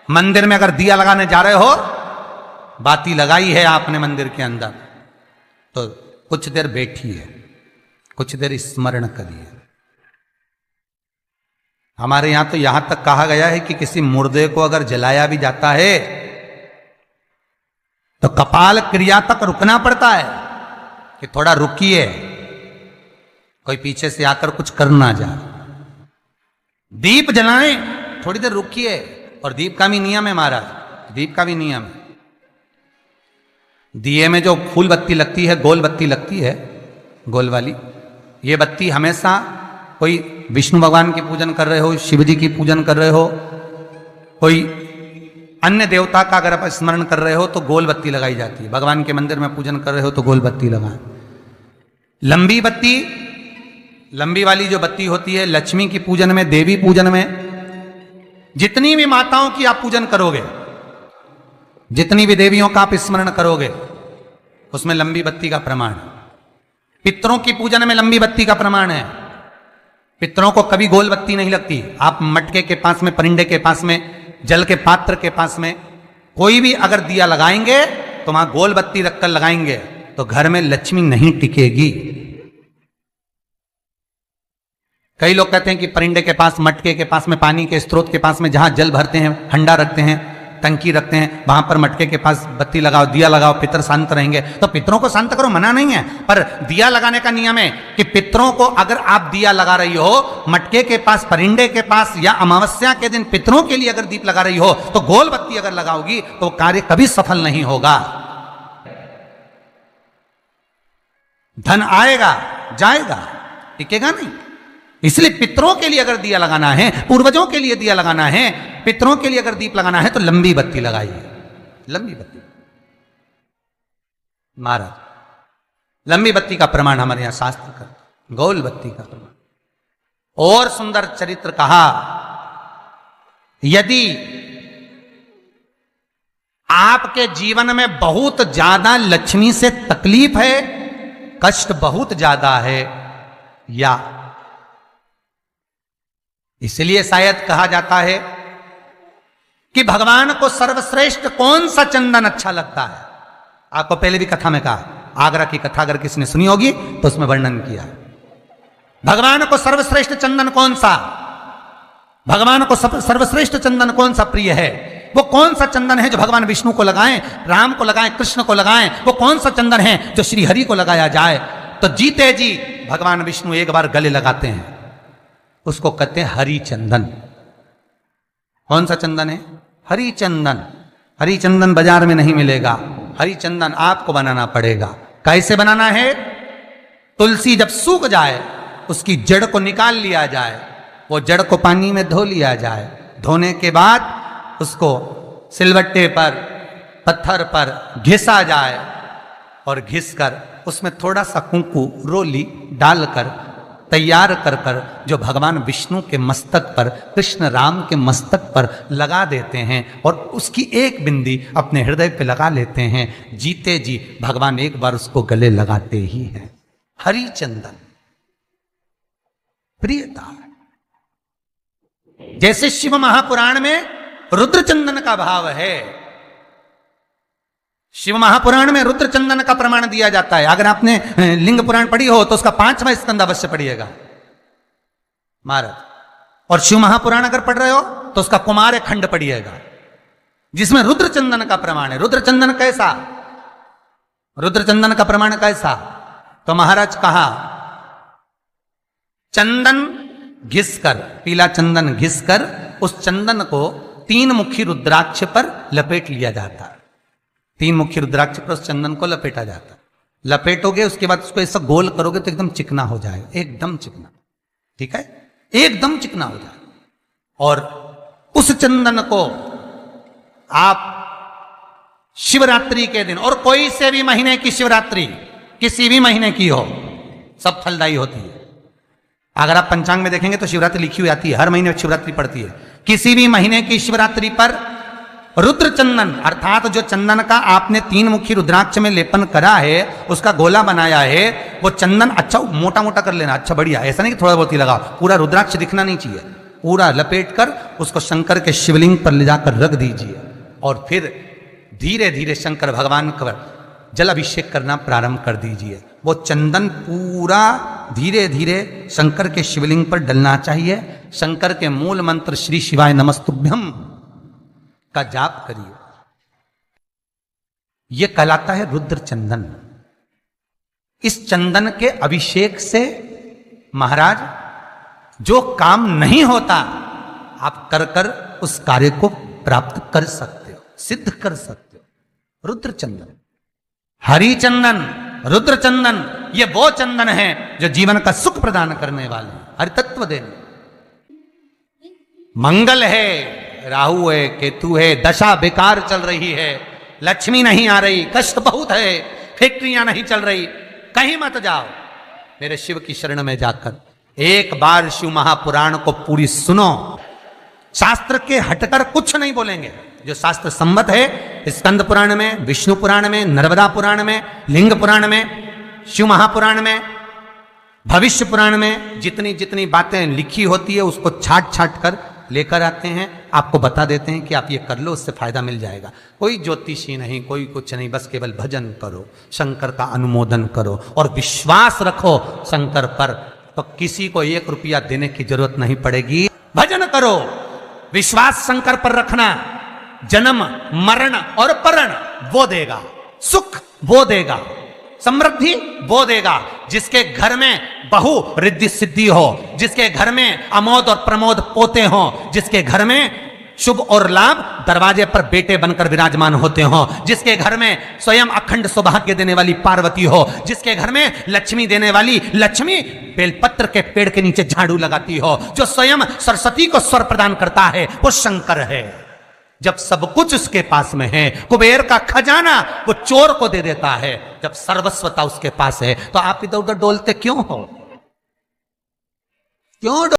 मंदिर में अगर दिया लगाने जा रहे हो, बाती लगाई है आपने मंदिर के अंदर, तो कुछ देर बैठिए, कुछ देर स्मरण करिए। हमारे यहां तो यहां तक कहा गया है कि किसी मुर्दे को अगर जलाया भी जाता है तो कपाल क्रिया तक रुकना पड़ता है कि थोड़ा रुकिए, कोई पीछे से आकर कुछ कर ना जाए। दीप जलाएं, थोड़ी देर रुकिए। और दीप का भी नियम है महाराज, दीप का भी नियम है। दिए में जो फूल बत्ती लगती है, गोल बत्ती लगती है, गोल वाली, ये बत्ती हमेशा कोई विष्णु भगवान की पूजन कर रहे हो, शिव जी की पूजन कर रहे हो, कोई अन्य देवता का अगर आप स्मरण कर रहे हो तो गोल बत्ती लगाई जाती है। भगवान के मंदिर में पूजन कर रहे हो तो गोल बत्ती लगाएं। लंबी बत्ती, लंबी वाली जो बत्ती होती है, लक्ष्मी की पूजन में, देवी पूजन में, जितनी भी माताओं की आप पूजन करोगे, जितनी भी देवियों का आप स्मरण करोगे, उसमें लंबी बत्ती का प्रमाण है। पितरों की पूजन में लंबी बत्ती का प्रमाण है। पितरों को कभी गोल बत्ती नहीं लगती। आप मटके के पास में, परिंदे के पास में, जल के पात्र के पास में कोई भी अगर दिया लगाएंगे तो वहां गोल बत्ती रखकर लगाएंगे तो घर में लक्ष्मी नहीं टिकेगी। कई लोग कहते हैं कि परिंदे के पास, मटके के पास में, पानी के स्रोत के पास में जहां जल भरते हैं, हंडा रखते हैं, टंकी रखते हैं, वहां पर मटके के पास बत्ती लगाओ, दिया लगाओ, पितर शांत रहेंगे। तो पितरों को शांत करो, मना नहीं है, पर दिया लगाने का नियम है कि पितरों को अगर आप दिया लगा रही हो मटके के पास, परिंदे के पास, या अमावस्या के दिन पितरों के लिए अगर दीप लगा रही हो तो गोल बत्ती अगर लगाओगी तो कार्य कभी सफल नहीं होगा। धन आएगा जाएगा, टिकेगा नहीं। इसलिए पितरों के लिए अगर दिया लगाना है, पूर्वजों के लिए दिया लगाना है, पितरों के लिए अगर दीप लगाना है तो लंबी बत्ती लगाइए, लंबी बत्ती। महाराज, लंबी बत्ती का प्रमाण हमारे यहां शास्त्र करते, गोल बत्ती का प्रमाण। और सुंदर चरित्र कहा, यदि आपके जीवन में बहुत ज्यादा लक्ष्मी से तकलीफ है, कष्ट बहुत ज्यादा है, या इसलिए शायद कहा जाता है कि भगवान को सर्वश्रेष्ठ कौन सा चंदन अच्छा लगता है। आपको पहले भी कथा में कहा, आगरा की कथा अगर किसी ने सुनी होगी तो उसमें वर्णन किया। भगवान को सर्वश्रेष्ठ चंदन कौन सा, भगवान को सर्वश्रेष्ठ चंदन कौन सा प्रिय है, वो कौन सा चंदन है जो भगवान विष्णु को लगाएं, राम को लगाएं, कृष्ण को लगाएं, वो कौन सा चंदन है जो श्री हरि को लगाया जाए। तो जीते जी भगवान विष्णु एक बार गले लगाते हैं, उसको कहते हैं हरि चंदन। कौन सा चंदन है? हरि चंदन। हरि चंदन बाजार में नहीं मिलेगा, हरि चंदन आपको बनाना पड़ेगा। कैसे बनाना है? तुलसी जब सूख जाए उसकी जड़ को निकाल लिया जाए, वो जड़ को पानी में धो लिया जाए, धोने के बाद उसको सिलबट्टे पर, पत्थर पर घिसा जाए और घिसकर उसमें थोड़ा सा कुंकू, रोली डालकर तैयार कर कर जो भगवान विष्णु के मस्तक पर, कृष्ण राम के मस्तक पर लगा देते हैं और उसकी एक बिंदी अपने हृदय पे लगा लेते हैं। जीते जी भगवान एक बार उसको गले लगाते ही हैं। हरि चंदन प्रियता। जैसे शिव महापुराण में रुद्र चंदन का भाव है, शिव महापुराण में रुद्र चंदन का प्रमाण दिया जाता है। अगर आपने लिंग पुराण पढ़ी हो तो उसका 5वां स्कंद अवश्य पढ़िएगा महाराज। और शिव महापुराण अगर पढ़ रहे हो तो उसका कुमार खंड पढ़िएगा, जिसमें रुद्र चंदन का प्रमाण है। रुद्र चंदन कैसा? रुद्र चंदन का प्रमाण कैसा? तो महाराज कहा, चंदन घिसकर, पीला चंदन घिसकर उस चंदन को 3 मुखी रुद्राक्ष पर लपेट लिया जाता है। 3 मुखी रुद्राक्ष पर उस चंदन को लपेटा जाता है। लपेटोगे उसके बाद उसको ऐसा गोल करोगे तो एकदम चिकना हो जाएगा, एकदम चिकना, ठीक है, एकदम चिकना हो जाएगा। और उस चंदन को आप शिवरात्रि के दिन, और कोई से भी महीने की शिवरात्रि, किसी भी महीने की हो, सब फलदायी होती है। अगर आप पंचांग में देखेंगे तो शिवरात्रि लिखी हुई आती है, हर महीने शिवरात्रि पड़ती है। किसी भी महीने की शिवरात्रि पर रुद्र चंदन, अर्थात जो चंदन का आपने 3 मुखी रुद्राक्ष में लेपन करा है, उसका गोला बनाया है, वो चंदन अच्छा मोटा मोटा कर लेना, अच्छा बढ़िया, ऐसा नहीं कि थोड़ा बहुत ही लगाओ, पूरा रुद्राक्ष दिखना नहीं चाहिए, पूरा लपेट कर उसको शंकर के शिवलिंग पर ले जाकर रख दीजिए और फिर धीरे धीरे शंकर भगवान का जल अभिषेक करना प्रारंभ कर दीजिए। वो चंदन पूरा धीरे धीरे शंकर के शिवलिंग पर डलना चाहिए। शंकर के मूल मंत्र श्री शिवाय नमस्तुभ्यम का जाप करिए। यह कहलाता है रुद्र चंदन। इस चंदन के अभिषेक से महाराज जो काम नहीं होता आप कर कर उस कार्य को प्राप्त कर सकते हो, सिद्ध कर सकते हो। रुद्र चंदन, हरि चंदन, रुद्र चंदन, ये वो चंदन है जो जीवन का सुख प्रदान करने वाले, हरि तत्व देने। मंगल है, राहु है, केतु है, दशा बेकार चल रही है, लक्ष्मी नहीं आ रही, कष्ट बहुत है, फैक्ट्रियां नहीं चल रही, कहीं मत जाओ, मेरे शिव की शरण में जाकर एक बार शिव महापुराण को पूरी सुनो। शास्त्र के हटकर कुछ नहीं बोलेंगे। जो शास्त्र सम्मत है स्कंद पुराण में, विष्णु पुराण में, नर्मदा पुराण में, लिंग पुराण में, शिव महापुराण में, भविष्य पुराण में जितनी जितनी बातें लिखी होती है उसको छाट छाट कर लेकर आते हैं, आपको बता देते हैं कि आप ये कर लो, उससे फायदा मिल जाएगा। कोई ज्योतिषी नहीं, कोई कुछ नहीं, बस केवल भजन करो, शंकर का अनुमोदन करो और विश्वास रखो शंकर पर, तो किसी को 1 रुपया देने की जरूरत नहीं पड़ेगी। भजन करो, विश्वास शंकर पर रखना, जन्म मरण और परण वो देगा, सुख वो देगा, समृद्धि वो देगा। जिसके घर में बहु रिद्धि सिद्धि हो, जिसके घर में अमोद और प्रमोद पोते हो, जिसके घर में शुभ और लाभ दरवाजे पर बेटे बनकर विराजमान होते हो, जिसके घर में स्वयं अखंड सौभाग्य देने वाली पार्वती हो, जिसके घर में लक्ष्मी देने वाली लक्ष्मी बेलपत्र के पेड़ के नीचे झाड़ू लगाती हो, जो स्वयं सरस्वती को स्वर प्रदान करता है, वो शंकर है। जब सब कुछ उसके पास में है, कुबेर का खजाना वो चोर को दे देता है, जब सर्वस्वता उसके पास है, तो आप इधर उधर डोलते क्यों हो? क्यों